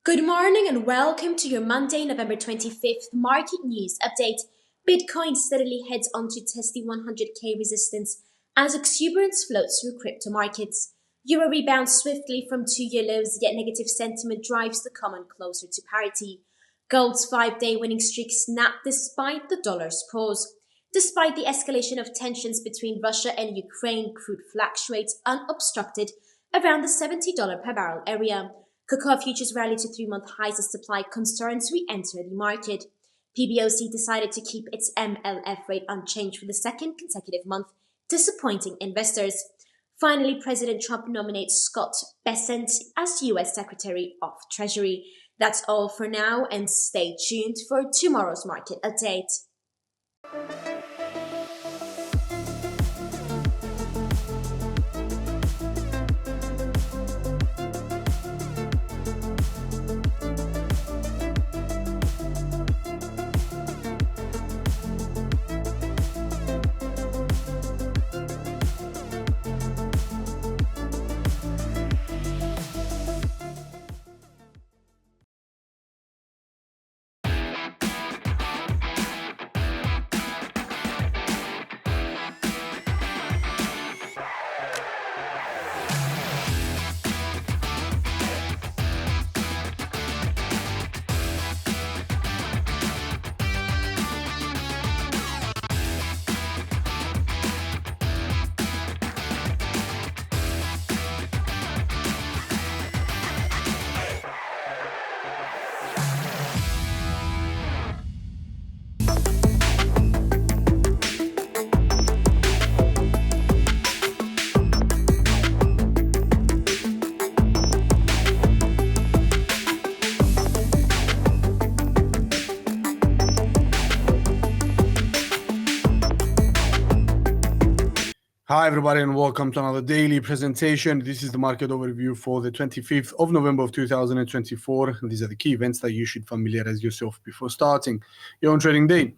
Good morning and welcome to your Monday, November 25th market news update. Bitcoin steadily heads on to test the 100k resistance as exuberance floats through crypto markets. Euro rebounds swiftly from two-year lows, yet negative sentiment drives the common closer to parity. Gold's 5-day winning streak snapped despite the dollar's pause. Despite the escalation of tensions between Russia and Ukraine, crude fluctuates unobstructed around the $70 per barrel area. Cocoa futures rallied to three-month highs as supply concerns re-enter the market. PBOC decided to keep its MLF rate unchanged for the second consecutive month, disappointing investors. Finally, President Trump nominates Scott Bessent as U.S. Secretary of Treasury. That's all for now, and stay tuned for tomorrow's market update. Hi everybody and welcome to another daily presentation. This is the market overview for the 25th of November of 2024. And these are the key events that you should familiarize yourself before starting your own trading day.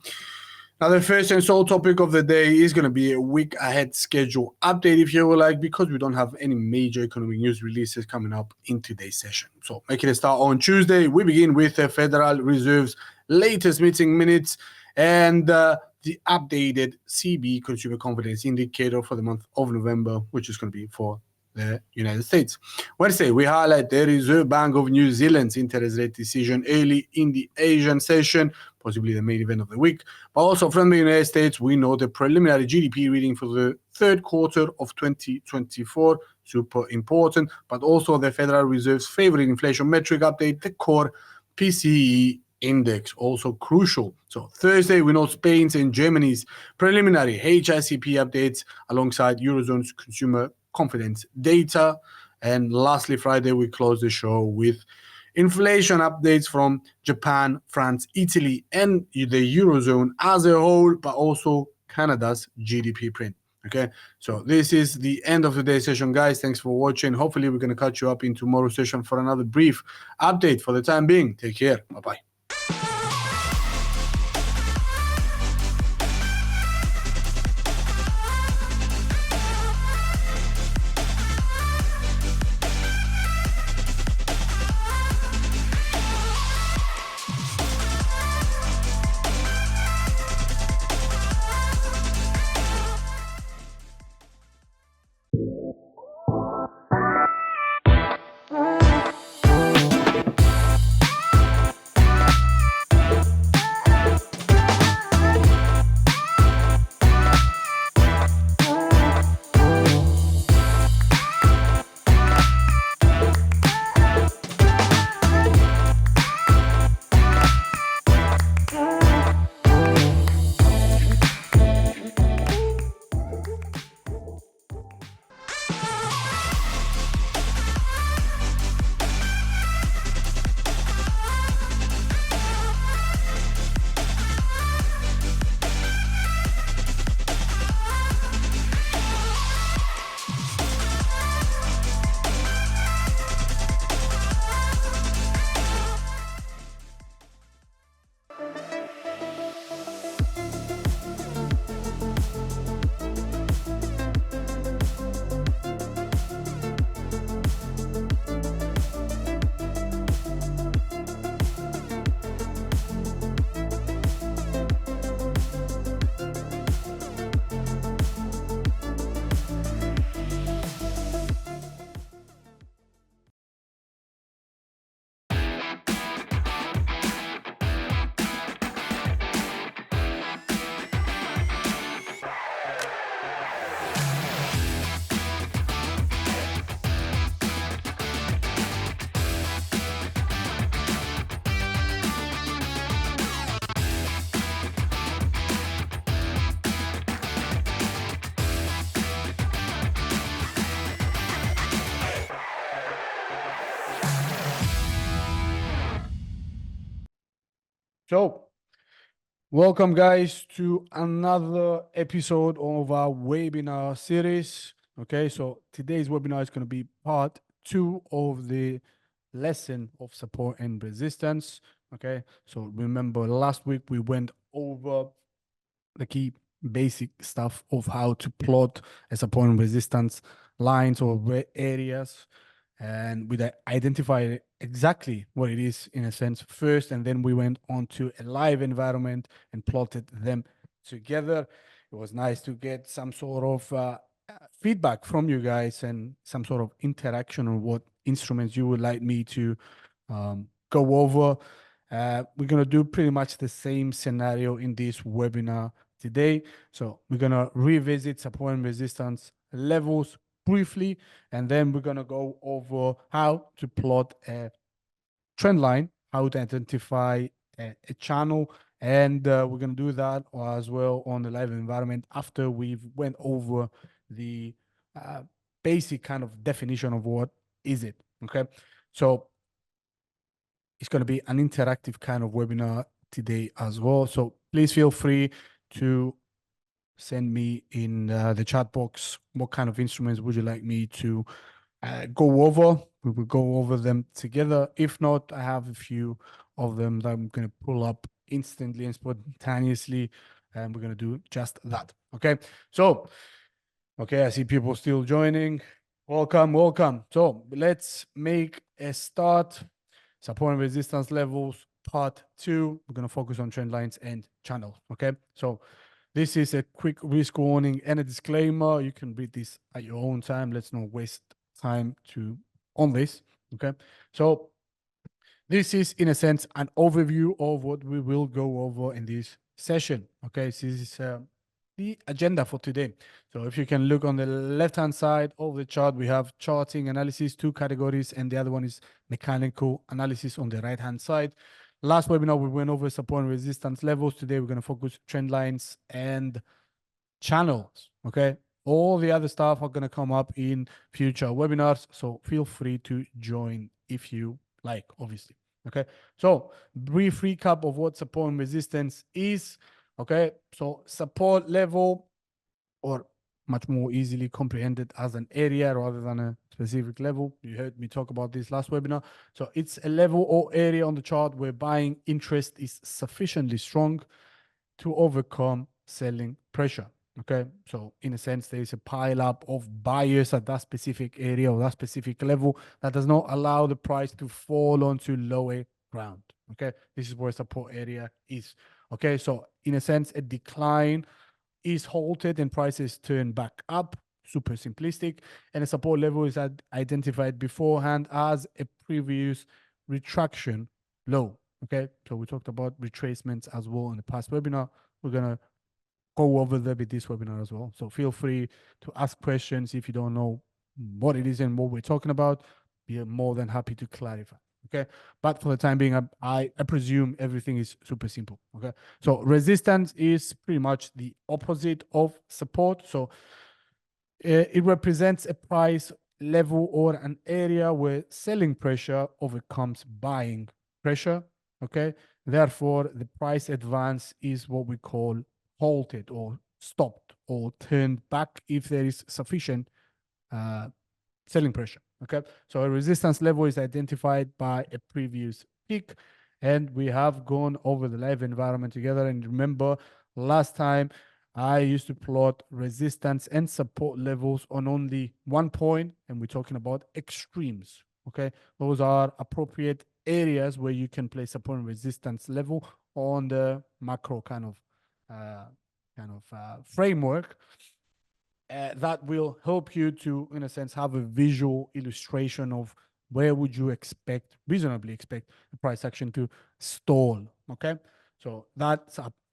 Now the first and sole topic of the day is going to be a week ahead schedule update, if you will like, because we don't have any major economic news releases coming up in today's session. So making a start on Tuesday, we begin with the Federal Reserve's latest meeting minutes and the updated CB Consumer Confidence Indicator for the month of November, which is going to be for the United States. Wednesday, we highlight the Reserve Bank of New Zealand's interest rate decision early in the Asian session, possibly the main event of the week. But also from the United States, we know the preliminary GDP reading for the third quarter of 2024, super important, but also the Federal Reserve's favorite inflation metric update, the core PCE index, also crucial. So Thursday, we know Spain's and Germany's preliminary HICP updates alongside Eurozone's consumer confidence data. And lastly, Friday, we close the show with inflation updates from Japan, France, Italy, and the Eurozone as a whole, but also Canada's GDP print. Okay, so this is the end of today's session, guys. Thanks for watching. Hopefully, we're going to catch you up in tomorrow's session for another brief update. For the time being, take care. Bye-bye. So, welcome, guys, to another episode of our webinar series. Okay, so today's webinar is going to be part two of the lesson of support and resistance. Okay, so remember last week we went over the key basic stuff of how to plot a support and resistance lines or areas, and we identified exactly what it is in a sense first, and then we went on to a live environment and plotted them together. It was nice to get some sort of feedback from you guys and some sort of interaction on what instruments you would like me to go over. We're going to do pretty much the same scenario in this webinar today. So we're going to revisit support and resistance levels briefly, and then we're going to go over how to plot a trend line, how to identify a channel, and we're going to do that as well on the live environment after we've went over the uh, basic kind of definition of what is it. Okay, so it's going to be an interactive kind of webinar today as well. So please feel free to send me in the chat box what kind of instruments would you like me to go over. We will go over them together. If not, I have a few of them that I'm going to pull up instantly and spontaneously, and we're going to do just that. Okay, so okay, I see people still joining. Welcome, welcome. So let's make a start. Support and resistance levels, part two. We're going to focus on trend lines and channels. Okay, so this is a quick risk warning and a disclaimer. You can read this at your own time. Let's not waste time on this. Okay, so this is in a sense an overview of what we will go over in this session. Okay, so this is the agenda for today. So if you can look on the left-hand side of the chart, we have charting analysis, two categories, and the other one is mechanical analysis on the right-hand side. Last webinar, we went over support and resistance levels. Today, we're going to focus trend lines and channels. Okay, all the other stuff are going to come up in future webinars, so feel free to join if you like, obviously. Okay, so brief recap of what support and resistance is. Okay, so support level, or much more easily comprehended as an area rather than a specific level. You heard me talk about this last webinar. So it's a level or area on the chart where buying interest is sufficiently strong to overcome selling pressure. Okay, so in a sense, there is a pile up of buyers at that specific area or that specific level that does not allow the price to fall onto lower ground. Okay, this is where support area is. Okay, so in a sense, a decline is halted and prices turn back up. Super simplistic, and a support level is identified beforehand as a previous retraction low. Okay, so we talked about retracements as well in the past webinar. We're gonna go over that with this webinar as well. So feel free to ask questions if you don't know what it is and what we're talking about. We are more than happy to clarify. Okay, but for the time being, I presume everything is super simple. Okay, so resistance is pretty much the opposite of support. So it represents a price level or an area where selling pressure overcomes buying pressure. Okay, therefore, the price advance is what we call halted or stopped or turned back if there is sufficient uh, selling pressure. Okay, so a resistance level is identified by a previous peak, and we have gone over the live environment together. And remember, last time I used to plot resistance and support levels on only one point, and we're talking about extremes. Okay, those are appropriate areas where you can place support and resistance level on the macro framework that will help you to, in a sense, have a visual illustration of where would you reasonably expect the price action to stall. Okay, so that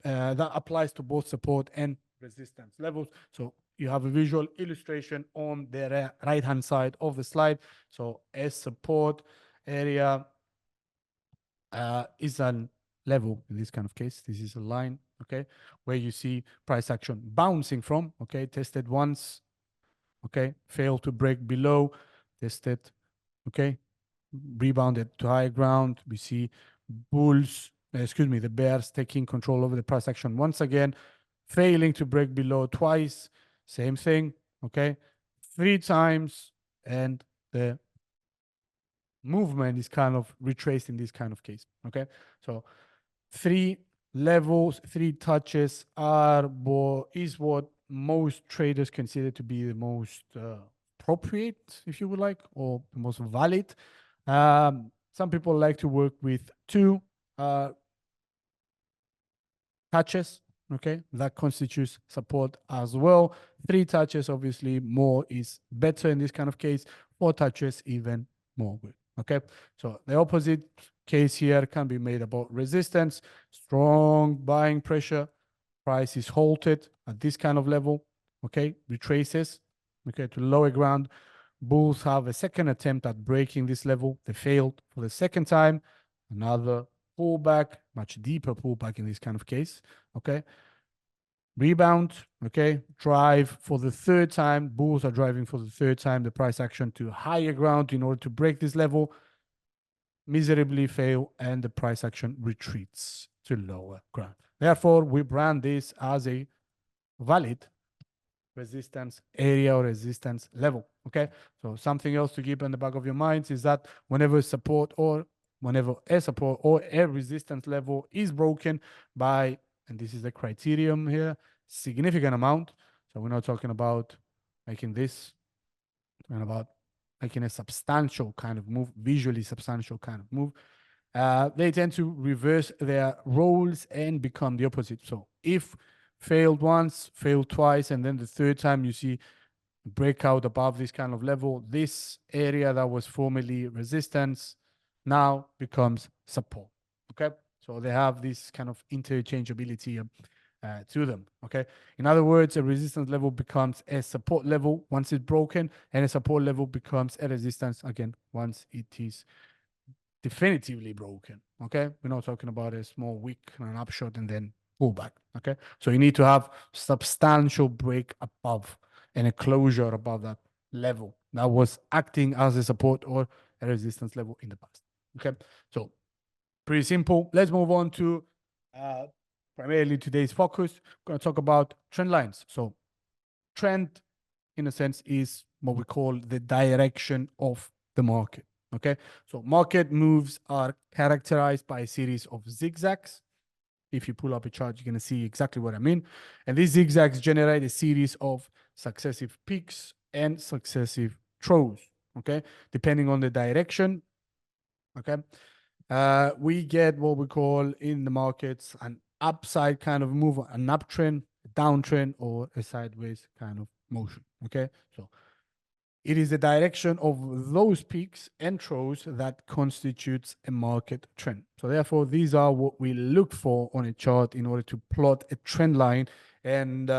applies to both support and resistance levels. So you have a visual illustration on the right hand side of the slide. So a support area is a level in this kind of case. This is a line, okay, where you see price action bouncing from. Okay, tested once, okay, failed to break below, tested, okay, rebounded to higher ground. We see bulls the bears taking control over the price action once again, failing to break below twice, same thing, okay, 3 times, and the movement is kind of retraced in this kind of case, okay? So 3 levels, 3 touches is what most traders consider to be the most appropriate, if you would like, or the most valid. Some people like to work with 2 touches, okay? That constitutes support as well. 3 touches, obviously, more is better in this kind of case. 4 touches, even more good, okay? So the opposite case here can be made about resistance, strong buying pressure, price is halted at this kind of level, okay? Retraces, okay, to lower ground. Bulls have a second attempt at breaking this level. They failed for the second time. Another pullback, much deeper pullback in this kind of case, okay? Rebound, okay? Drive for the 3rd time. Bulls are driving for the 3rd time the price action to higher ground in order to break this level. Miserably fail, and the price action retreats to lower ground. Therefore, we brand this as a valid resistance area or resistance level, okay? So something else to keep in the back of your minds is that whenever a support or a resistance level is broken by, and this is the criterion here, significant amount. So we're not talking about making this, talking about making a substantial kind of move, visually substantial kind of move. They tend to reverse their roles and become the opposite. So if failed once, failed twice, and then the 3rd time you see breakout above this kind of level, this area that was formerly resistance now becomes support, okay? So they have this kind of interchangeability to them, okay? In other words, a resistance level becomes a support level once it's broken, and a support level becomes a resistance again once it is definitively broken, okay? We're not talking about a small wick and an upshot and then pullback, okay? So you need to have substantial break above and a closure above that level that was acting as a support or a resistance level in the past, okay? So pretty simple. Let's move on to primarily today's focus. We're going to talk about trend lines. So trend, in a sense, is what we call the direction of the market, okay? So market moves are characterized by a series of zigzags. If you pull up a chart, you're going to see exactly what I mean. And these zigzags generate a series of successive peaks and successive troughs, okay? Depending on the direction, okay? We get what we call in the markets an upside kind of move, an uptrend, a downtrend, or a sideways kind of motion, okay? So it is the direction of those peaks and troughs that constitutes a market trend. So therefore, these are what we look for on a chart in order to plot a trend line. And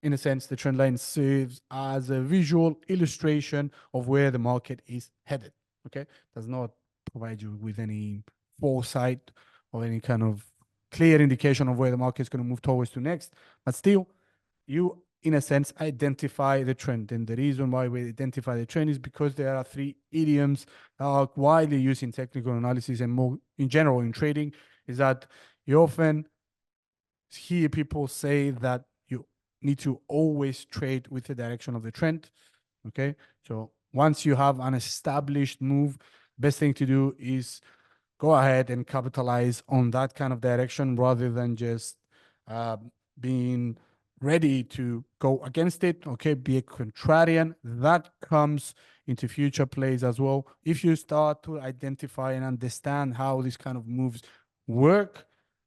in a sense, the trend line serves as a visual illustration of where the market is headed, okay? Does not provide you with any foresight or any kind of clear indication of where the market is going to move towards to next, but still, you, in a sense, identify the trend. And the reason why we identify the trend is because there are 3 idioms that are widely used in technical analysis and more in general in trading, is that you often hear people say that you need to always trade with the direction of the trend, okay? So once you have an established move, best thing to do is go ahead and capitalize on that kind of direction rather than just being ready to go against it, okay? Be a contrarian. That comes into future plays as well. If you start to identify and understand how these kind of moves work,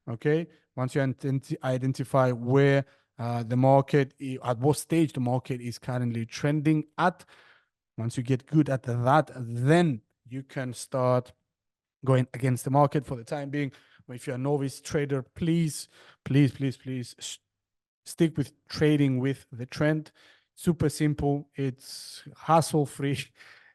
okay? Once you identify where the market, at what stage the market is currently trending at, once you get good at that, then you can start going against the market. For the time being, if you're a novice trader, please stick with trading with the trend. Super simple. It's hassle-free.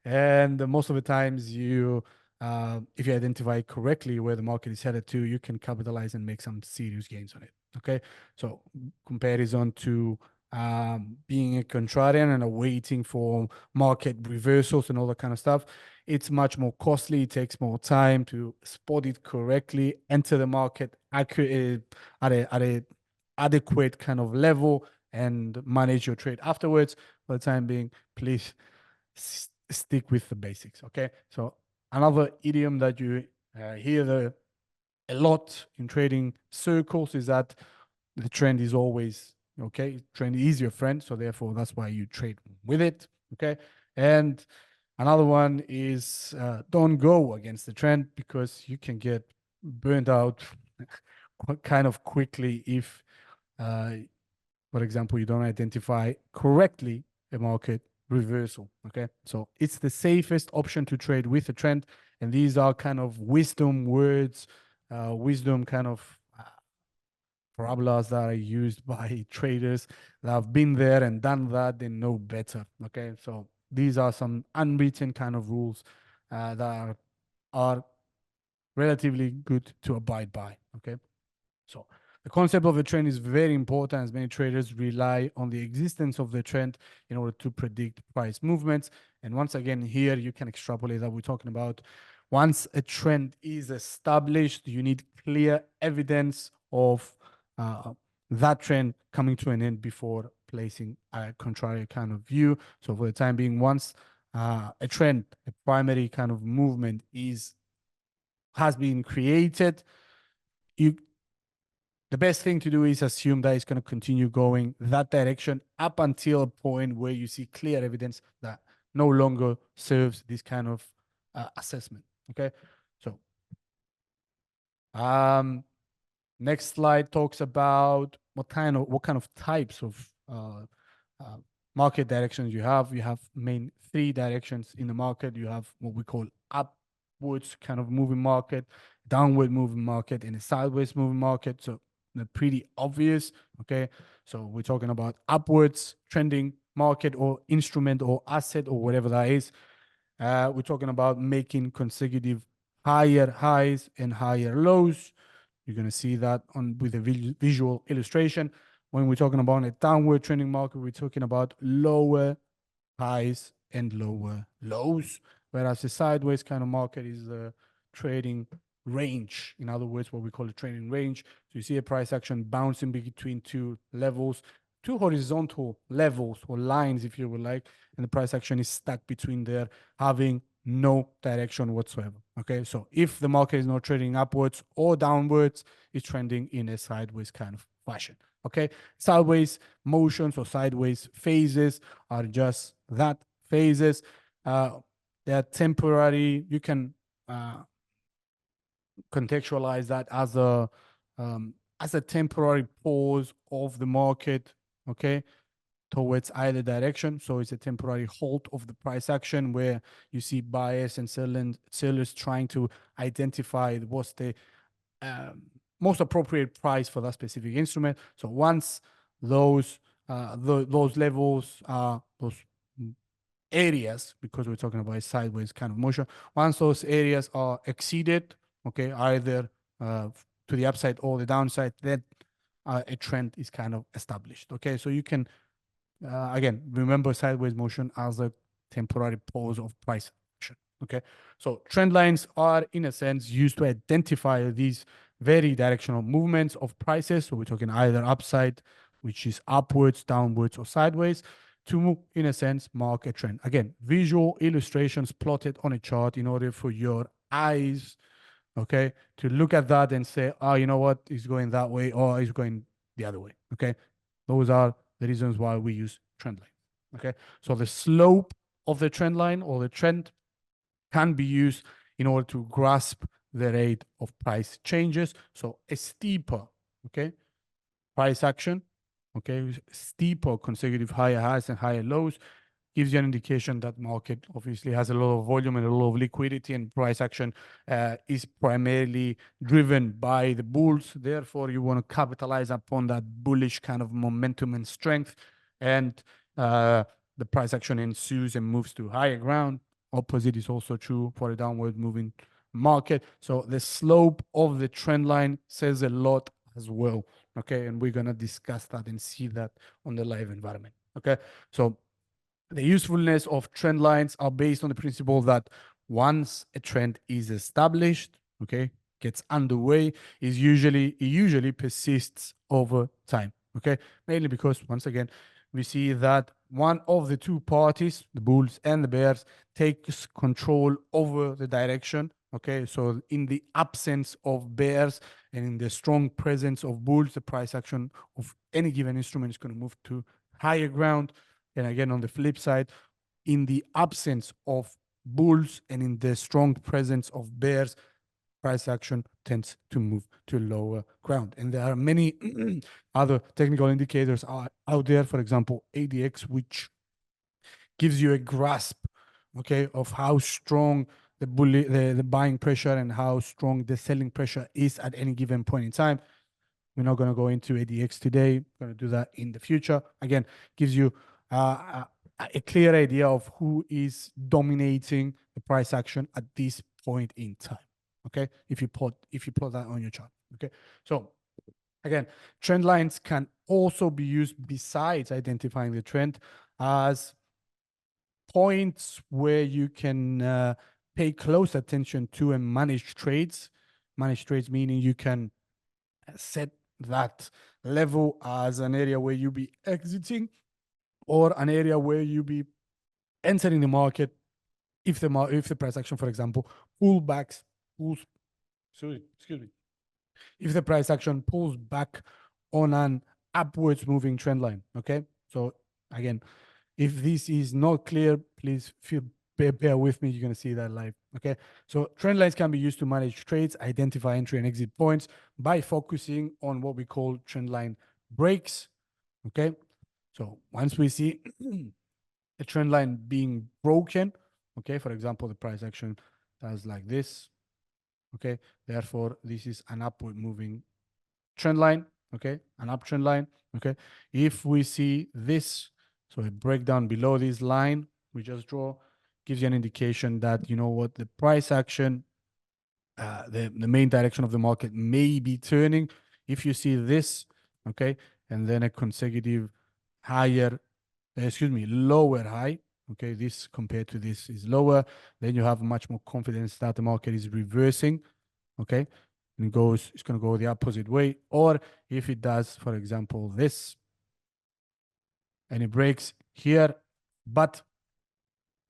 And most of the times you, if you identify correctly where the market is headed to, you can capitalize and make some serious gains on it. Okay. So comparison to being a contrarian and waiting for market reversals and all that kind of stuff. It's much more costly. It takes more time to spot it correctly, enter the market accurate at a adequate kind of level, and manage your trade afterwards. For the time being, please stick with the basics. Okay. So another idiom that you hear a lot in trading circles is that the trend is always okay. Trend is your friend, so therefore that's why you trade with it. Okay. And another one is don't go against the trend, because you can get burned out kind of quickly if, for example, you don't identify correctly a market reversal. Okay. So it's the safest option to trade with a trend. And these are kind of wisdom words, wisdom kind of parabolas that are used by traders that have been there and done that. They know better. Okay. So these are some unwritten kind of rules that are relatively good to abide by. Okay. So the concept of a trend is very important, as many traders rely on the existence of the trend in order to predict price movements. And once again, here you can extrapolate that we're talking about. Once a trend is established, you need clear evidence of that trend coming to an end before placing a contrary kind of view. So for the time being, once a trend, a primary kind of movement has been created, the best thing to do is assume that it's going to continue going that direction up until a point where you see clear evidence that no longer serves this kind of assessment. Okay. So next slide talks about what kind of types of market directions you have. You have main three directions in the market. You have what we call upwards kind of moving market, downward moving market, and a sideways moving market. So they're pretty obvious. Okay. So we're talking about upwards trending market or instrument or asset or whatever that is. We're talking about making consecutive higher highs and higher lows. You're going to see that with a visual illustration. When we're talking about a downward trending market, we're talking about lower highs and lower lows, whereas the sideways kind of market is the trading range. In other words, what we call a trading range. So you see a price action bouncing between two levels, two horizontal levels or lines, if you would like, and the price action is stuck between there, having no direction whatsoever. Okay, so if the market is not trading upwards or downwards, it's trending in a sideways kind of fashion. Okay, sideways motions or sideways phases are just that, phases. They're temporary. You can contextualize that as a temporary pause of the market. Okay, towards either direction. So it's a temporary halt of the price action where you see buyers and sellers trying to identify what's the most appropriate price for that specific instrument. So once those levels, those areas, because we're talking about a sideways kind of motion, once those areas are exceeded, okay, either to the upside or the downside, then a trend is kind of established. Okay, so you can again, remember sideways motion as a temporary pause of price action. Okay, so trend lines are, in a sense, used to identify these very directional movements of prices. So we're talking either upside, which is upwards, downwards, or sideways, to, in a sense, mark a trend. Again, visual illustrations plotted on a chart in order for your eyes, okay, to look at that and say, oh, you know what, it's going that way, or it's going the other way. Okay, those are the reasons why we use trend line. Okay, so the slope of the trend line or the trend can be used in order to grasp the rate of price changes. So a steeper, okay, price action, okay, steeper consecutive higher highs and higher lows gives you an indication that market obviously has a lot of volume and a lot of liquidity, and price action is primarily driven by the bulls. Therefore, you want to capitalize upon that bullish kind of momentum and strength, and the price action ensues and moves to higher ground. Opposite is also true for a downward moving market. So the slope of the trend line says a lot as well. Okay, and we're gonna discuss that and see that on the live environment. Okay, so the usefulness of trend lines are based on the principle that once a trend is established, okay, gets underway, it usually persists over time. Okay, mainly because once again we see that one of the two parties, the bulls and the bears, takes control over the direction. Okay, so in the absence of bears and in the strong presence of bulls, the price action of any given instrument is going to move to higher ground. And again, on the flip side, in the absence of bulls and in the strong presence of bears, price action tends to move to lower ground. And there are many other technical indicators out there, for example, ADX, which gives you a grasp, okay, of how strong the buying pressure and how strong the selling pressure is at any given point in time. We're not going to go into ADX today. We're going to do that in the future. Again, gives you a clear idea of who is dominating the price action at this point in time. Okay, if you plot that on your chart. Okay, so again, trend lines can also be used besides identifying the trend as points where you can pay close attention to and manage trades. Manage trades meaning you can set that level as an area where you be exiting or an area where you be entering the market if the price action, for example, if the price action pulls back on an upwards moving trend line. Okay, so again, if this is not clear, please bear with me. You're going to see that live. Okay, so trend lines can be used to manage trades, identify entry and exit points by focusing on what we call trend line breaks. Okay, so once we see a trend line being broken, okay, for example, the price action does like this. Okay, therefore, this is an upward moving trend line. Okay, an uptrend line. Okay, if we see this, so a breakdown below this line we just draw, gives you an indication that, you know what, the price action, the main direction of the market may be turning. If you see this, okay, and then a consecutive lower high, okay, this compared to this is lower, then you have much more confidence that the market is reversing. Okay, and it's going to go the opposite way. Or if it does, for example, this, and it breaks here, but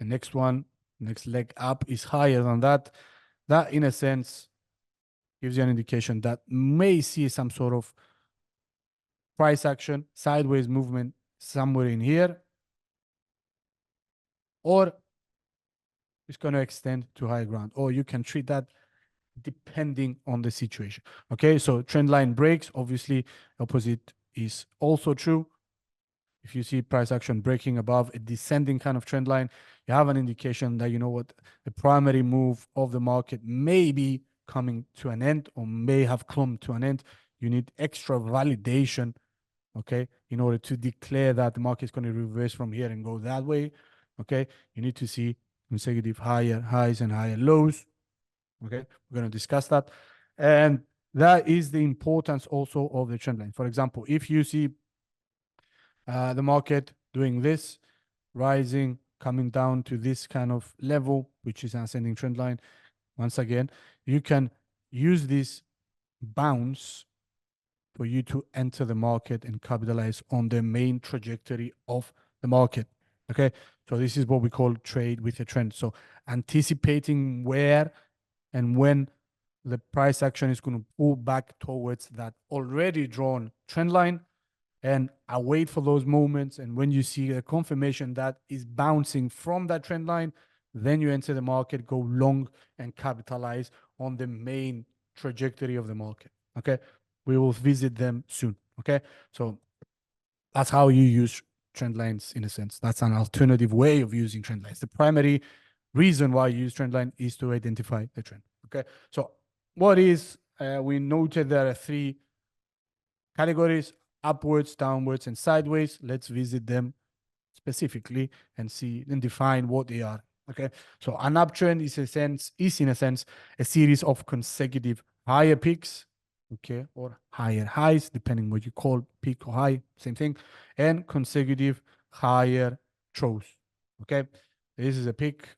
the next leg up is higher than that, that in a sense gives you an indication that may see some sort of price action, sideways movement somewhere in here, or it's going to extend to high ground, or you can treat that depending on the situation. Okay, so trend line breaks, obviously opposite is also true. If you see price action breaking above a descending kind of trend line, you have an indication that, you know what, the primary move of the market may be coming to an end or may have come to an end. You need extra validation, okay, in order to declare that the market is going to reverse from here and go that way. Okay, you need to see consecutive higher highs and higher lows. Okay, we're going to discuss that. And that is the importance also of the trend line. For example, if you see the market doing this, rising, coming down to this kind of level, which is an ascending trend line, once again, you can use this bounce for you to enter the market and capitalize on the main trajectory of the market. Okay, so this is what we call trade with a trend. So anticipating where and when the price action is going to pull back towards that already drawn trend line, and I wait for those moments. And when you see a confirmation that is bouncing from that trend line, then you enter the market, go long, and capitalize on the main trajectory of the market. Okay, we will visit them soon. Okay, so that's how you use trend lines in a sense. That's an alternative way of using trend lines. The primary reason why you use trend line is to identify the trend. Okay, so what is we noted there are three categories: upwards, downwards, and sideways. Let's visit them specifically and see and define what they are. Okay, so an uptrend is in a sense a series of consecutive higher peaks. okay, or higher highs, depending what you call peak or high, same thing, and consecutive higher throws. Okay, this is a peak.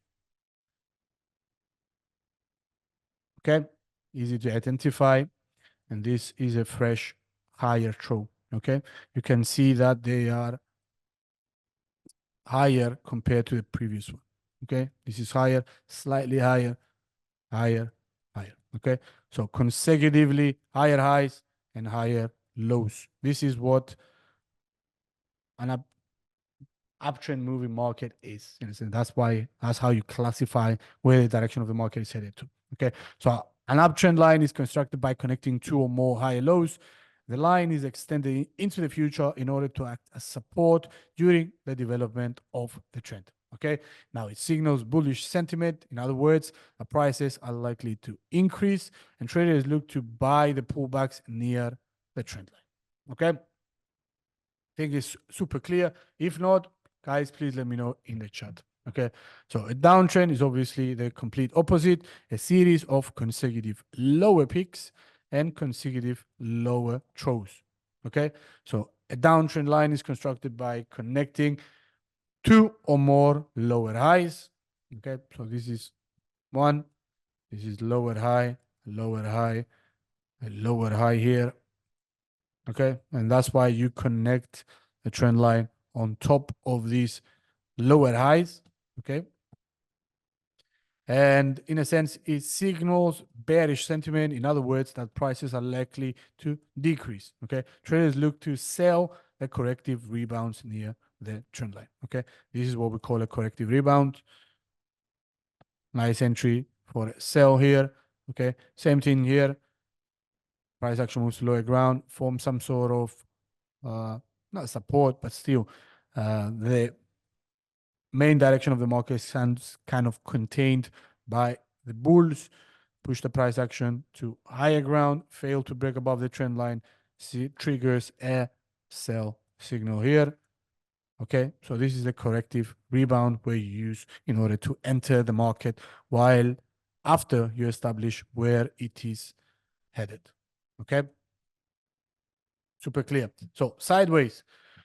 Okay, easy to identify, and this is a fresh higher throw. Okay, you can see that they are higher compared to the previous one. Okay, this is higher, slightly higher, higher, higher. Okay, so consecutively higher highs and higher lows. This is what an uptrend moving market is. That's how you classify where the direction of the market is headed to. Okay, so an uptrend line is constructed by connecting two or more higher lows. The line is extended into the future in order to act as support during the development of the trend. Okay, now it signals bullish sentiment. In other words, the prices are likely to increase, and traders look to buy the pullbacks near the trend line. Okay, I think it's super clear. If not, guys, please let me know in the chat. Okay, so a downtrend is obviously the complete opposite, a series of consecutive lower peaks and consecutive lower throws. Okay, so a downtrend line is constructed by connecting two or more lower highs. Okay, so this is one, this is lower high, a lower high here. Okay, and that's why you connect the trend line on top of these lower highs. Okay, and in a sense, it signals bearish sentiment. In other words, that prices are likely to decrease. Okay, traders look to sell the corrective rebounds near the trend line. Okay, this is what we call a corrective rebound. Nice entry for a sell here. Okay, same thing here. Price action moves to lower ground, form some sort of not support, but still the main direction of the market stands kind of contained by the bulls, push the price action to higher ground, fail to break above the trend line, triggers a sell signal here. Okay, so this is a corrective rebound where you use in order to enter the market while after you establish where it is headed. Okay, super clear. So sideways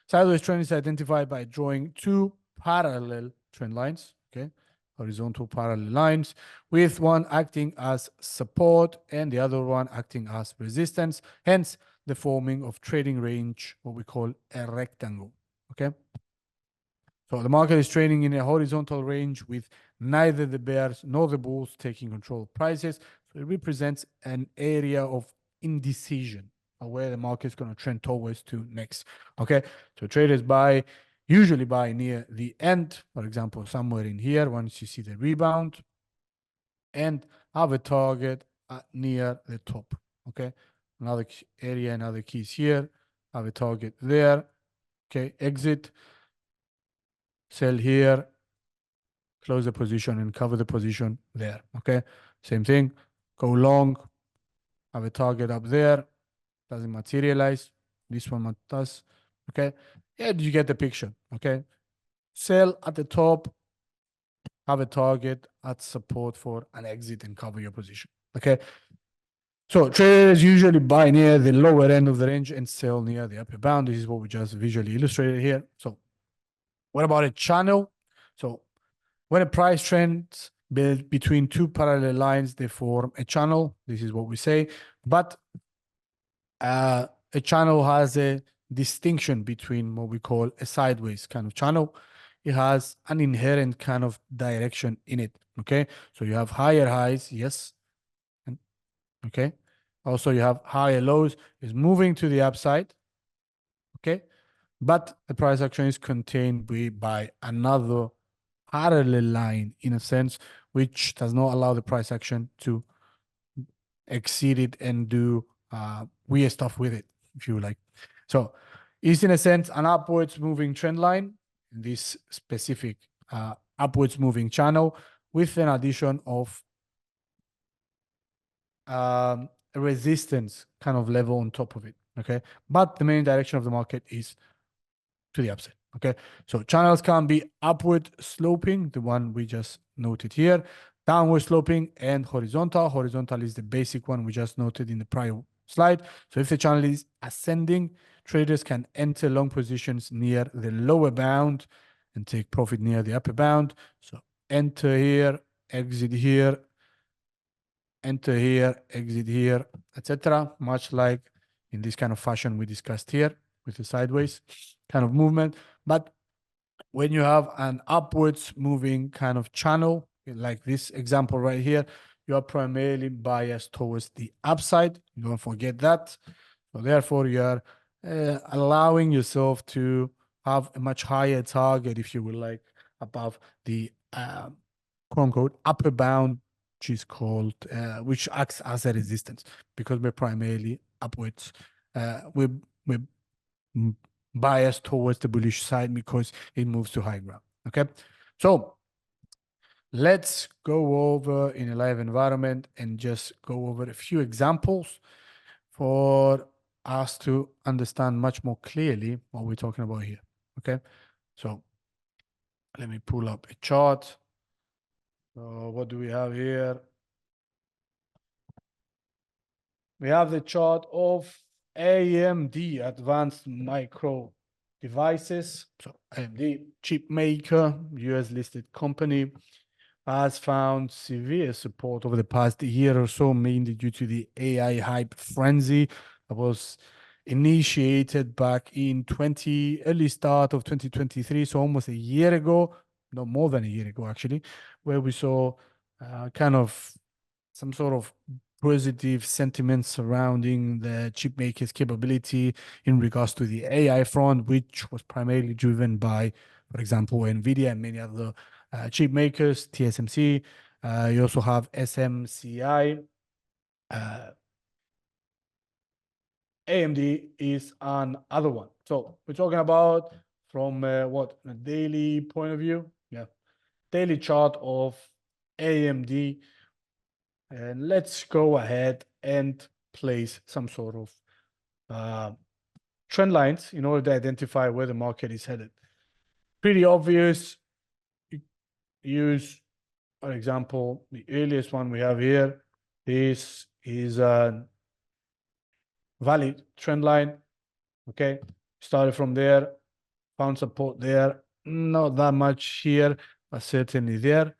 trend is identified by drawing two parallel trend lines, okay, horizontal parallel lines, with one acting as support and the other one acting as resistance, hence the forming of trading range, what we call a rectangle. Okay, so the market is trading in a horizontal range with neither the bears nor the bulls taking control of prices. So it represents an area of indecision of where the market is going to trend towards to next. Okay, so traders usually buy near the end, for example, somewhere in here once you see the rebound, and have a target near the top. Okay, another area, another keys here, have a target there. Okay, exit, sell here, close the position and cover the position there. Okay, same thing, go long, have a target up there, doesn't materialize, this one does. Okay, yeah, you get the picture. Okay, sell at the top, have a target at support for an exit and cover your position. Okay, so traders usually buy near the lower end of the range and sell near the upper bound. This is what we just visually illustrated here. So what about a channel? So when a price trend built between two parallel lines, they form a channel. This is what we say. But a channel has a distinction between what we call a sideways kind of channel. It has an inherent kind of direction in it. Okay, so you have higher highs, yes. Okay, also you have higher lows. Is moving to the upside. Okay, but the price action is contained by another parallel line in a sense, which does not allow the price action to exceed it and do weird stuff with it, if you like. So it's in a sense an upwards moving trend line, this specific upwards moving channel with an addition of a resistance kind of level on top of it. Okay, but the main direction of the market is to the upside. Okay, so channels can be upward sloping, the one we just noted here, downward sloping, and horizontal. Horizontal is the basic one we just noted in the prior slide. So if the channel is ascending, traders can enter long positions near the lower bound and take profit near the upper bound. So enter here, exit here, enter here, exit here, etc. Much like in this kind of fashion we discussed here with the sideways kind of movement. But when you have an upwards moving kind of channel, like this example right here, you are primarily biased towards the upside. Don't forget that. So therefore, you are allowing yourself to have a much higher target, if you would like, above the quote unquote upper bound, which is called, which acts as a resistance, because we're primarily upwards. We're biased towards the bullish side because it moves to high ground. Okay, so let's go over in a live environment and just go over a few examples for us to understand much more clearly what we're talking about here. Okay, so let me pull up a chart. So what do we have here? We have the chart of AMD, Advanced Micro Devices. So AMD, chip maker, US listed company, has found severe support over the past year or so, mainly due to the AI hype frenzy that was initiated back in early start of 2023, so almost a year ago, no more than a year ago actually, where we saw kind of some sort of positive sentiment surrounding the chip makers' capability in regards to the AI front, which was primarily driven by, for example, NVIDIA and many other chip makers, TSMC. You also have SMCI. AMD is another one. So we're talking about from what, a daily point of view? Yeah, daily chart of AMD. And let's go ahead and place some sort of trend lines in order to identify where the market is headed. Pretty obvious. Use, for example, the earliest one we have here. This is a valid trend line. Okay, started from there, found support there. Not that much here, but certainly there.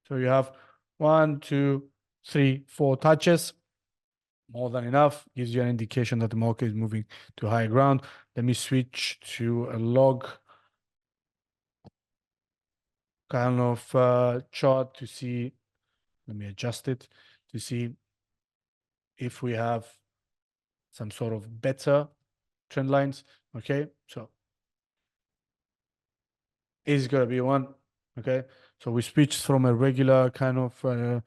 So you have 1, 2, 3, 4 touches. More than enough. Gives you an indication that the market is moving to higher ground. Let me switch to a log kind of chart to see. Let me adjust it to see if we have some sort of better trend lines. Okay, so is going to be one. Okay, so we switched from a regular kind of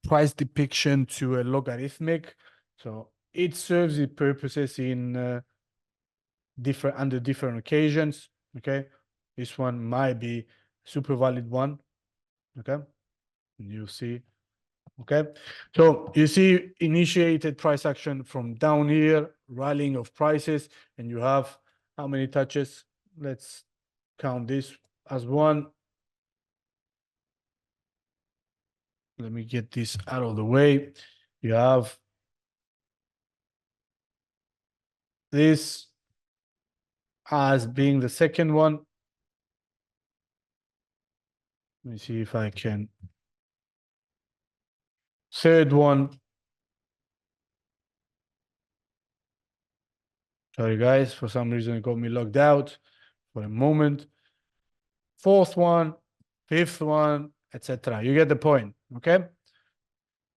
price depiction to a logarithmic. So it serves its purposes in under different occasions. Okay, this one might be a super valid one. Okay, and you see. Okay, so you see initiated price action from down here, rallying of prices, and you have how many touches? Let's count this as one. Let me get this out of the way. You have this as being the second one. Let me see if I can. Third one. Sorry, guys, for some reason it got me logged out for a moment. Fourth one, fifth one, etc. You get the point, okay?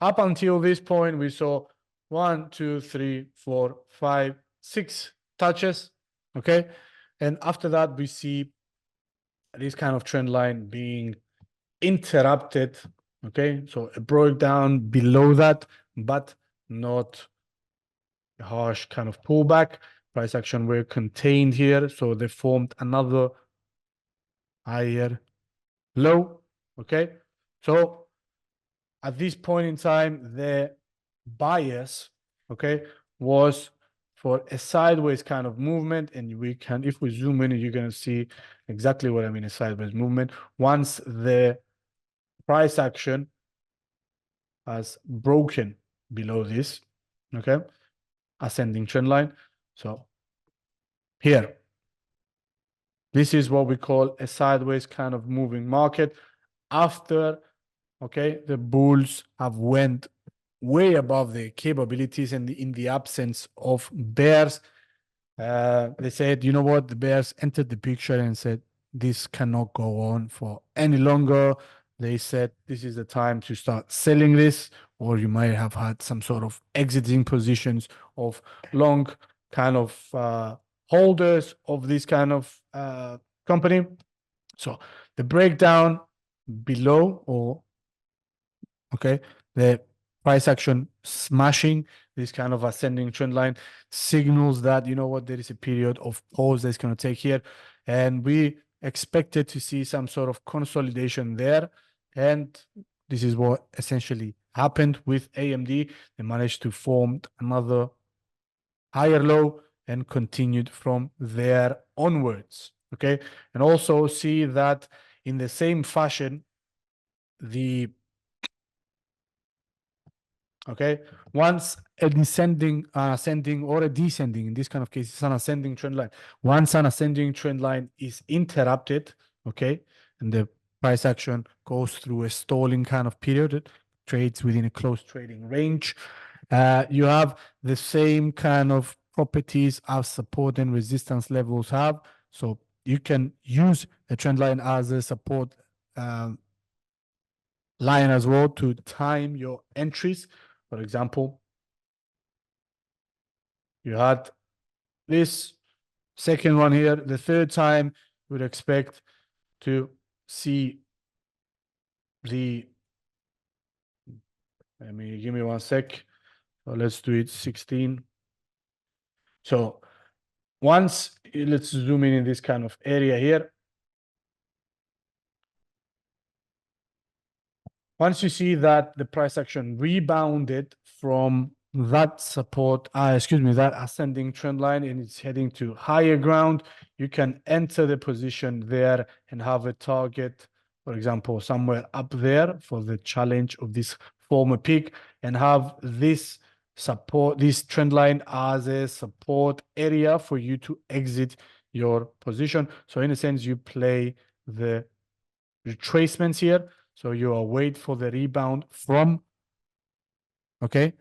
Up until this point, we saw 1, 2, 3, 4, 5, 6 touches, okay? And after that, we see this kind of trend line being interrupted, okay? So it broke down below that, but not a harsh kind of pullback. Price action were contained here, so they formed another higher low, okay? So at this point in time, the bias, okay, was for a sideways kind of movement. And we can, if we zoom in, you're going to see exactly what I mean, a sideways movement. Once the price action has broken below this, okay, ascending trend line. So here, this is what we call a sideways kind of moving market after, okay, the bulls have went way above their capabilities, and in the absence of bears, they said, you know what, the bears entered the picture and said, this cannot go on for any longer. They said, this is the time to start selling this, or you might have had some sort of exiting positions of long kind of holders of this kind of company. So the breakdown below, or okay, the price action smashing this kind of ascending trend line signals that, you know what, there is a period of pause that's going to take here, and we expected to see some sort of consolidation there, and this is what essentially happened with AMD. They managed to form another higher low and continued from there onwards, okay, and also see that in the same fashion, the okay, once a descending, ascending, or a descending, in this kind of case, it's an ascending trend line. Once an ascending trend line is interrupted, okay, and the price action goes through a stalling kind of period, it trades within a close trading range, you have the same kind of properties as support and resistance levels have. So you can use a trend line as a support line as well to time your entries. For example, you had this second one here. The third time, you would expect to see the, give me 1 sec. So let's do it 16. So once, let's zoom in this kind of area here. Once you see that the price action rebounded from that support, that ascending trend line, and it's heading to higher ground, you can enter the position there and have a target, for example, somewhere up there for the challenge of this former peak, and have this support, this trend line as a support area for you to exit your position. So in a sense, you play the retracements here. So you await for the rebound from, okay,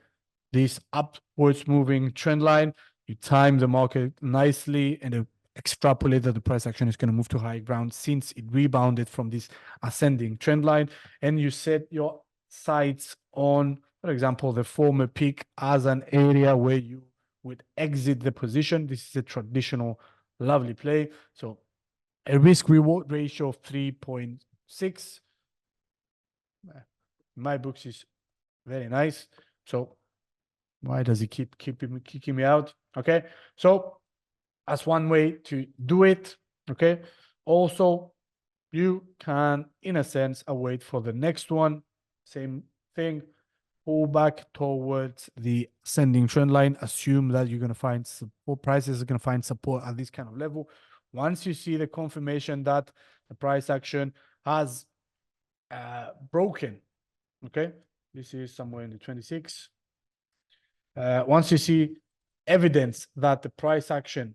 this upwards moving trend line. You time the market nicely and extrapolate that the price action is going to move to high ground since it rebounded from this ascending trend line. And you set your sights on, for example, the former peak as an area where you would exit the position. This is a traditional lovely play. So a risk reward ratio of 3.6. My books is very nice. So why does he keep kicking me out? Okay. So that's one way to do it. Okay. Also, you can, in a sense, await for the next one. Same thing. Pull back towards the ascending trend line. Assume that you're going to find support. Prices are going to find support at this kind of level. Once you see the confirmation that the price action has broken, okay, this is somewhere in the 26. Once you see evidence that the price action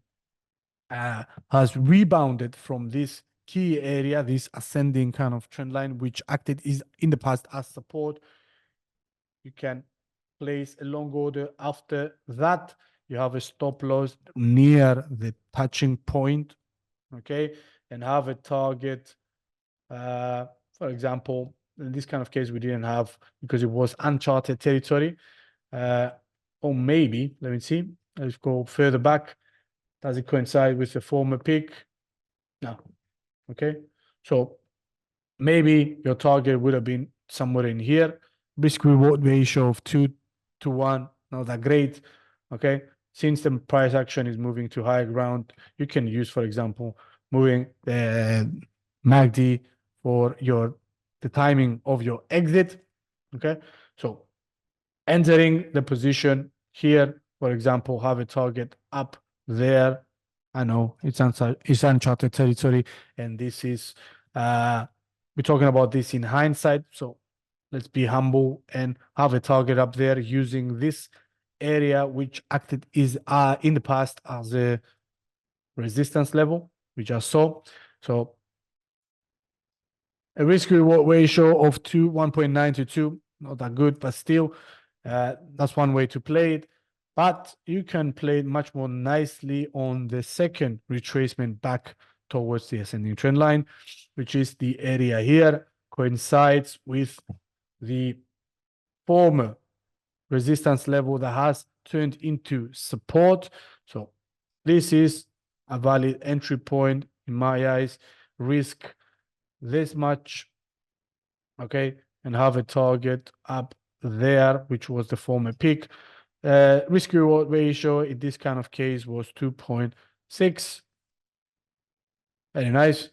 has rebounded from this key area, this ascending kind of trend line, which acted in the past as support, you can place a long order. After that, you have a stop loss near the touching point, okay, and have a target. For example, in this kind of case, we didn't have because it was uncharted territory. Or maybe, let me see, let's go further back. Does it coincide with the former peak? No. Okay. So maybe your target would have been somewhere in here. Risk reward ratio of 2-to-1, not that great. Okay. Since the price action is moving to higher ground, you can use, for example, moving the MACD for the timing of your exit. Okay. So entering the position here, for example, have a target up there. I know it's uncharted territory, and this is we're talking about this in hindsight. So let's be humble and have a target up there using this area which acted in the past as a resistance level, we just saw. So a risk reward ratio of 1.9 to 2, not that good, but still, that's one way to play it. But you can play it much more nicely on the second retracement back towards the ascending trend line, which is the area here, coincides with the former resistance level that has turned into support. So this is a valid entry point in my eyes. Risk this much, okay, and have a target up there, which was the former peak. Risk reward ratio in this kind of case was 2.6. Very nice.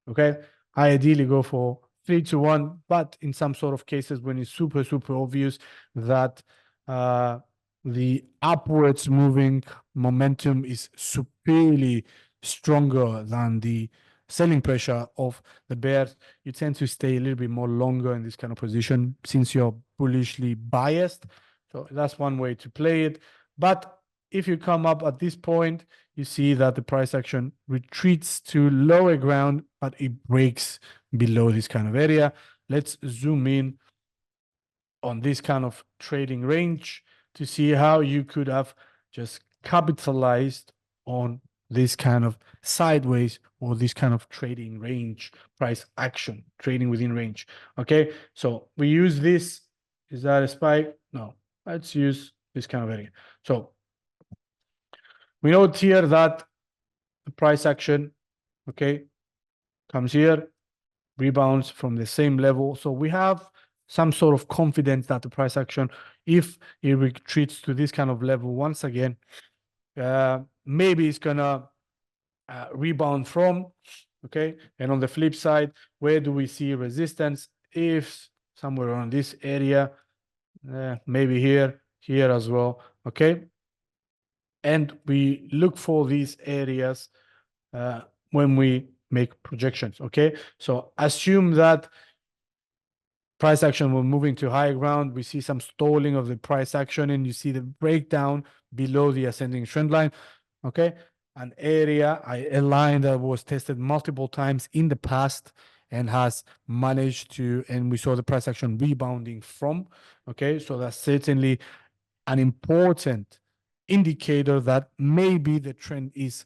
Okay, I ideally go for 3-1, but in some sort of cases when it's super obvious that the upwards moving momentum is superiorly stronger than the selling pressure of the bears, you tend to stay a little bit more longer in this kind of position since you're bullishly biased. So that's one way to play it. But if you come up at this point, you see that the price action retreats to lower ground, but it breaks below this kind of area. Let's zoom in on this kind of trading range to see how you could have just capitalized on this kind of sideways or this kind of trading range, price action, trading within range. Okay, so we use this. Is that a spike? No, let's use this kind of area. So we note here that the price action, okay, comes here, rebounds from the same level. So we have some sort of confidence that the price action, if it retreats to this kind of level once again, maybe it's gonna rebound from, okay? And on the flip side, where do we see resistance? If somewhere around this area, maybe here as well, okay? And we look for these areas when we make projections, okay? So assume that price action will moving to higher ground. We see some stalling of the price action and you see the breakdown below the ascending trend line, okay? An area, a line that was tested multiple times in the past and has managed to, and we saw the price action rebounding from, okay? So that's certainly an important indicator that maybe the trend is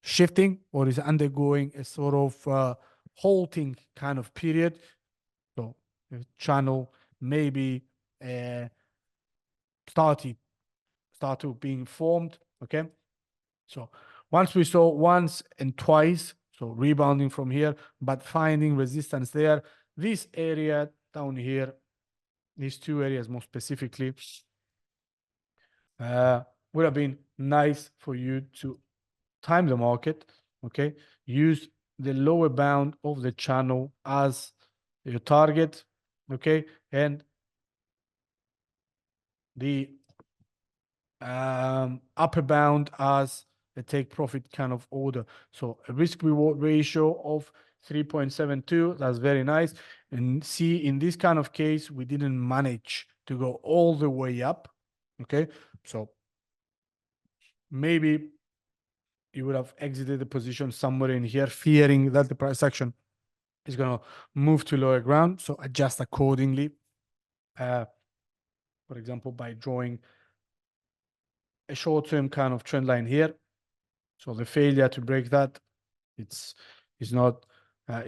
shifting or is undergoing a sort of halting kind of period. So the channel maybe start to being formed. Okay, so once we saw once and twice, so rebounding from here, but finding resistance there. This area down here, these two areas more specifically, would have been nice for you to time the market, okay? Use the lower bound of the channel as your target, okay? And the upper bound as a take profit kind of order. So a risk reward ratio of 3.72, that's very nice. And see, in this kind of case, we didn't manage to go all the way up, okay? So maybe you would have exited the position somewhere in here, fearing that the price action is going to move to lower ground. So adjust accordingly. For example, by drawing a short-term kind of trend line here. So the failure to break that, it's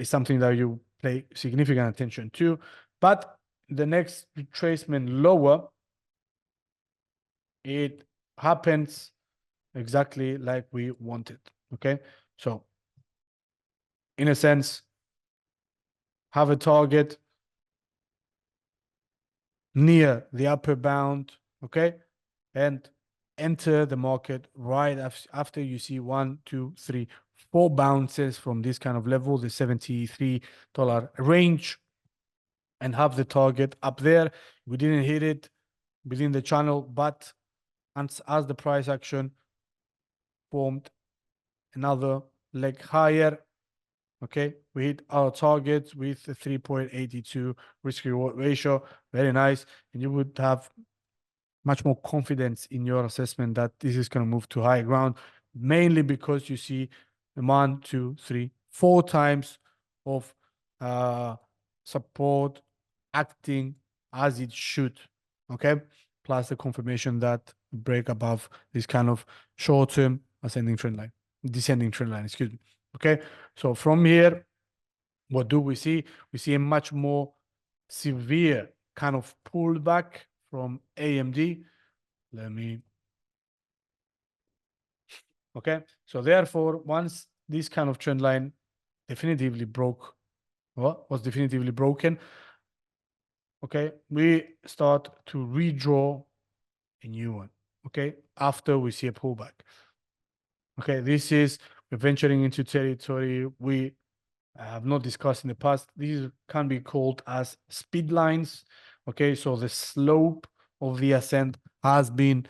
something that you pay significant attention to. But the next retracement lower, it happens exactly like we wanted. Okay, so in a sense, have a target near the upper bound, okay, and enter the market right after you see 1, 2, 3, 4 bounces from this kind of level, the $73 range, and have the target up there. We didn't hit it within the channel, but as the price action formed another leg higher, okay, we hit our target with a 3.82 risk reward ratio. Very nice. And you would have much more confidence in your assessment that this is going to move to higher ground, mainly because you see 1, 2, 3, 4 times of support acting as it should, okay? Plus the confirmation that break above this kind of short-term descending trend line, excuse me, okay? So from here, what do we see? We see a much more severe kind of pullback from AMD. Okay. So therefore, once this kind of trend line definitively was definitively broken, okay, we start to redraw a new one, okay, after we see a pullback. Okay, we're venturing into territory we have not discussed in the past. These can be called as speed lines. Okay, so the slope of the ascent has been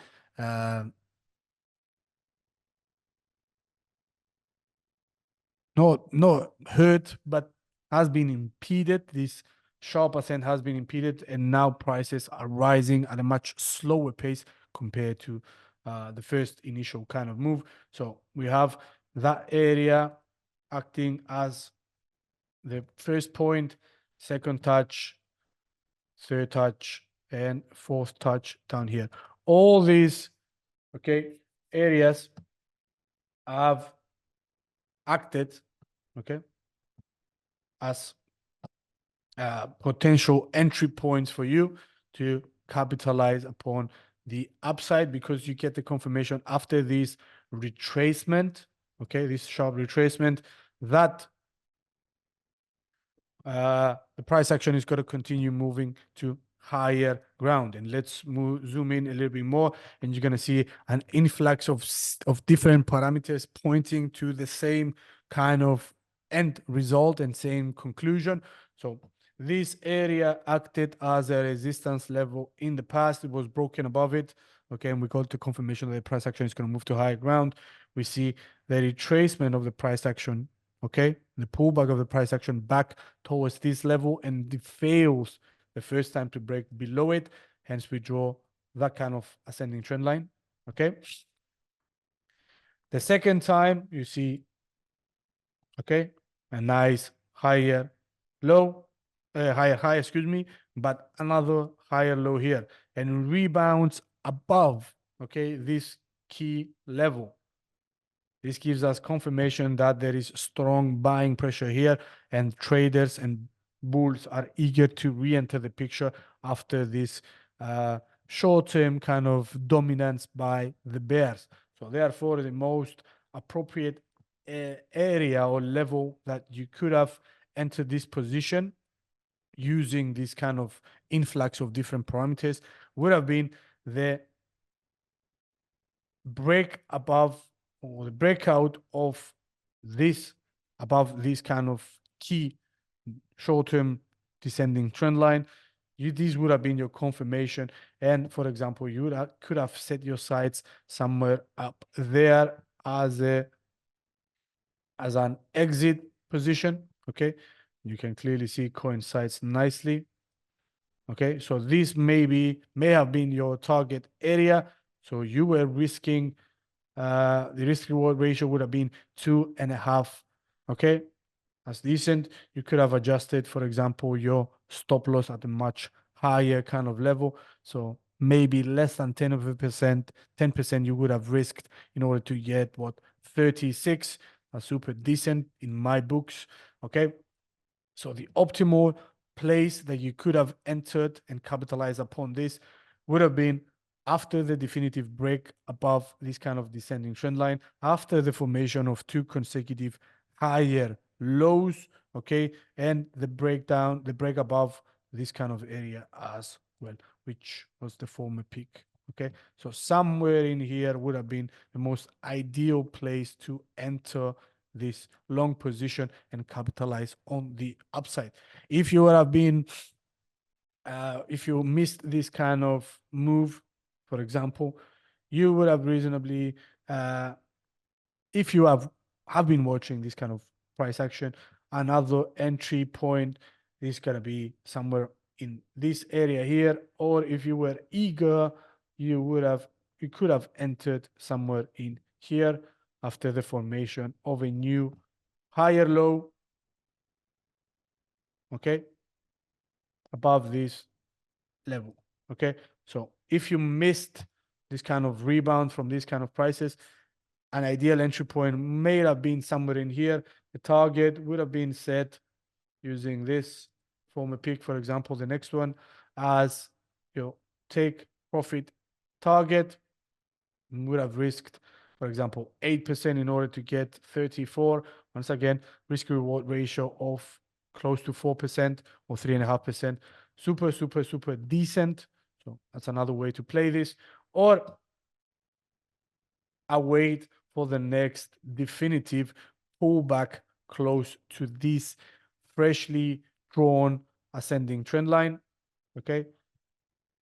not hurt, but has been impeded. This sharp ascent has been impeded, and now prices are rising at a much slower pace compared to the first initial kind of move. So we have that area acting as the first point, second touch, third touch, and fourth touch down here. All these, okay, areas have acted, okay, as potential entry points for you to capitalize upon the upside, because you get the confirmation after this retracement, okay, this sharp retracement, that the price action is going to continue moving to higher ground. And let's zoom in a little bit more, and you're going to see an influx of different parameters pointing to the same kind of end result and same conclusion. So this area acted as a resistance level in the past. It was broken above it, okay, and we got the confirmation that the price action is going to move to higher ground. We see the retracement of the price action, okay, the pullback of the price action back towards this level, and it fails the first time to break below it. Hence, we draw that kind of ascending trend line, okay? The second time, you see, okay, a nice higher low, higher high, excuse me, but another higher low here, and rebounds above, okay, this key level. This gives us confirmation that there is strong buying pressure here, and traders and bulls are eager to re-enter the picture after this short-term kind of dominance by the bears. So therefore, the most appropriate area or level that you could have entered this position using this kind of influx of different parameters would have been the break above, or the breakout of this above this kind of key short-term descending trend line. This would have been your confirmation, and for example, you could have set your sights somewhere up there as an exit position. Okay, you can clearly see coincides nicely. Okay, so this may have been your target area, so you were risking the risk reward ratio would have been 2.5. Okay, that's decent. You could have adjusted, for example, your stop loss at a much higher kind of level. So maybe less than 10% you would have risked in order to get 36. That's super decent in my books. Okay, so the optimal place that you could have entered and capitalized upon this would have been after the definitive break above this kind of descending trend line, after the formation of 2 consecutive higher lows, okay, and the break above this kind of area as well, which was the former peak. Okay, so somewhere in here would have been the most ideal place to enter this long position and capitalize on the upside. If you would have been, if you missed this kind of move, for example, you would have reasonably, if you have been watching this kind of price action, another entry point is going to be somewhere in this area here. Or if you were eager you could have entered somewhere in here after the formation of a new higher low, okay, above this level, okay? So if you missed this kind of rebound from these kind of prices, an ideal entry point may have been somewhere in here. The target would have been set using this form a pick, for example, the next one as take profit target, would have risked, for example, 8% in order to get 34. Once again, risk reward ratio of close to 4% or 3.5%. Super, super, super decent. So that's another way to play this. Or await for the next definitive pullback close to this freshly drawn ascending trend line. Okay.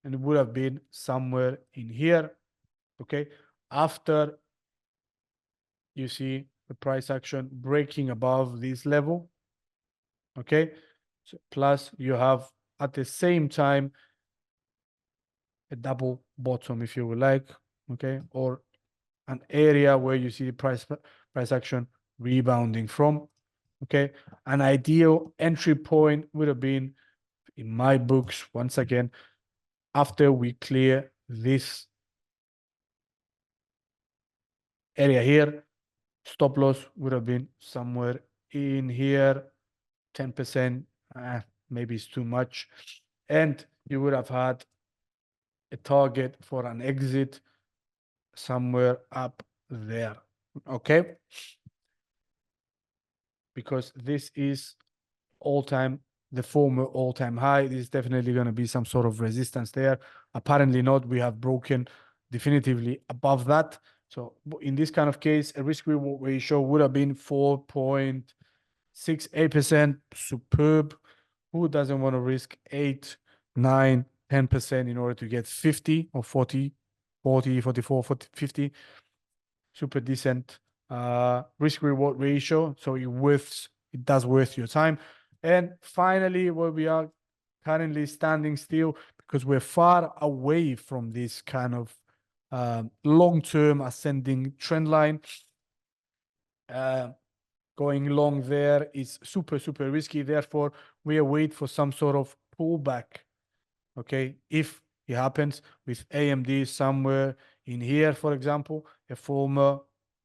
And it would have been somewhere in here. Okay. After you see the price action breaking above this level. Okay. So plus you have at the same time a double bottom, if you would like. Okay. Or an area where you see the price action rebounding from. Okay. An ideal entry point would have been, in my books, once again, after we clear this area here, stop loss would have been somewhere in here, 10%, maybe it's too much. And you would have had a target for an exit somewhere up there. Okay. Because this is the former all-time high. This is definitely going to be some sort of resistance there. Apparently not. We have broken definitively above that. So in this kind of case, a risk reward ratio would have been 4.68%. Superb. Who doesn't want to risk 8, 9, 10% in order to get 50 or 40, 44, 40, 50? Super decent risk reward ratio. So it does worth your time. And finally, where we are currently standing still, because we're far away from this kind of long-term ascending trend line. Going long there is super, super risky. Therefore, we await for some sort of pullback. Okay. If it happens with AMD somewhere in here, for example, a former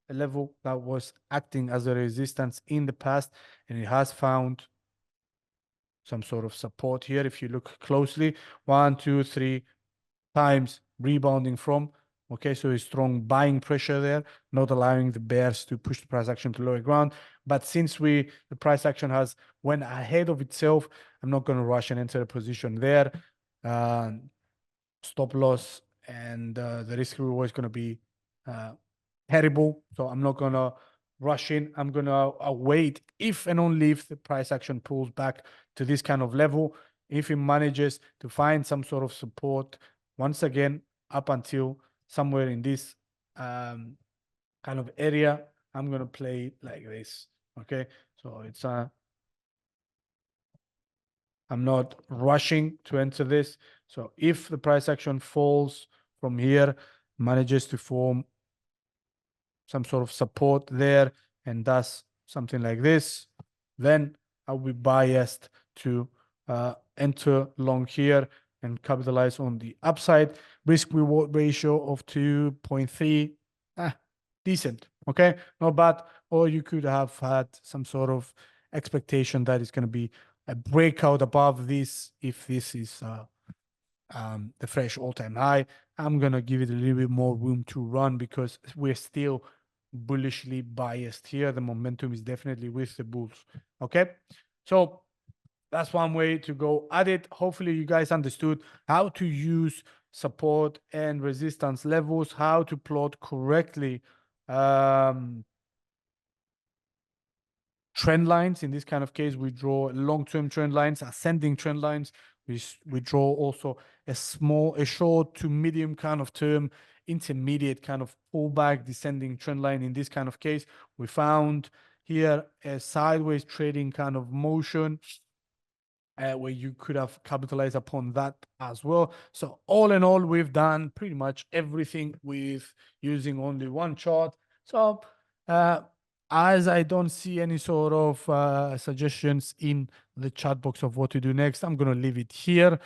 level that was acting as a resistance in the past, and it has found some sort of support here. If you look closely, 1, 2, 3 times rebounding from. Okay, so a strong buying pressure there, not allowing the bears to push the price action to lower ground. But since the price action has went ahead of itself, I'm not going to rush and enter a position there. Stop loss and the risk reward is going to be terrible. So I'm not going to rush in. I'm going to wait if and only if the price action pulls back to this kind of level. If it manages to find some sort of support, once again, up until somewhere in this kind of area, I'm going to play like this. Okay. So I'm not rushing to enter this. So if the price action falls from here, manages to form some sort of support there and does something like this, then I'll be biased to enter long here and capitalize on the upside. Risk reward ratio of 2.3, decent. Okay, not bad. Or you could have had some sort of expectation that it's going to be a breakout above this. If this is the fresh all-time high, I'm going to give it a little bit more room to run because we're still bullishly biased here. The momentum is definitely with the bulls. Okay, so that's one way to go at it. Hopefully you guys understood how to use support and resistance levels, how to plot correctly trend lines. In this kind of case, we draw long-term trend lines, ascending trend lines. We draw also a short to medium kind of term, intermediate kind of pullback, descending trend line. In this kind of case, we found here a sideways trading kind of motion. where you could have capitalized upon that as well. So all in all, we've done pretty much everything with using only one chart. So as I don't see any sort of suggestions in the chat box of what to do next, I'm going to leave it here.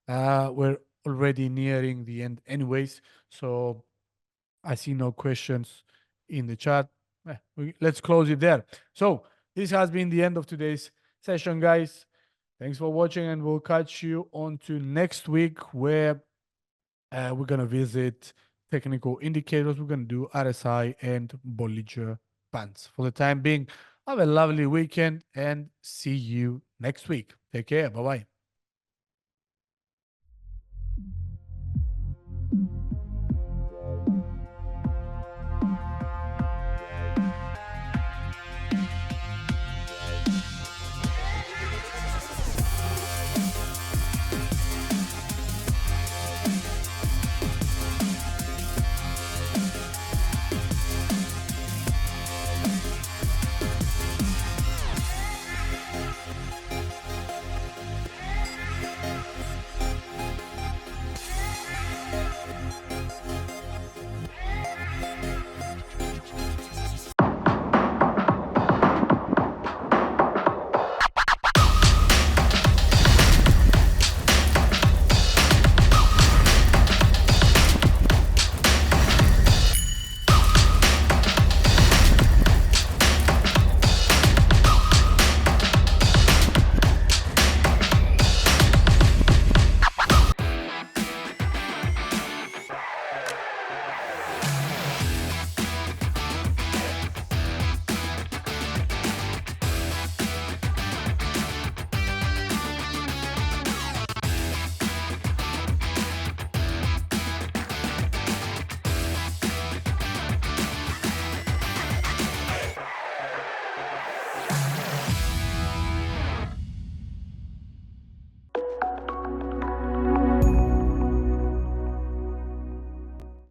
We're already nearing the end anyways, so I see no questions in the chat. Let's close it there. So this has been the end of today's session, guys. Thanks for watching, and we'll catch you on to next week, where we're going to visit technical indicators. We're going to do RSI and Bollinger Bands. For the time being, have a lovely weekend and see you next week. Take care. Bye-bye.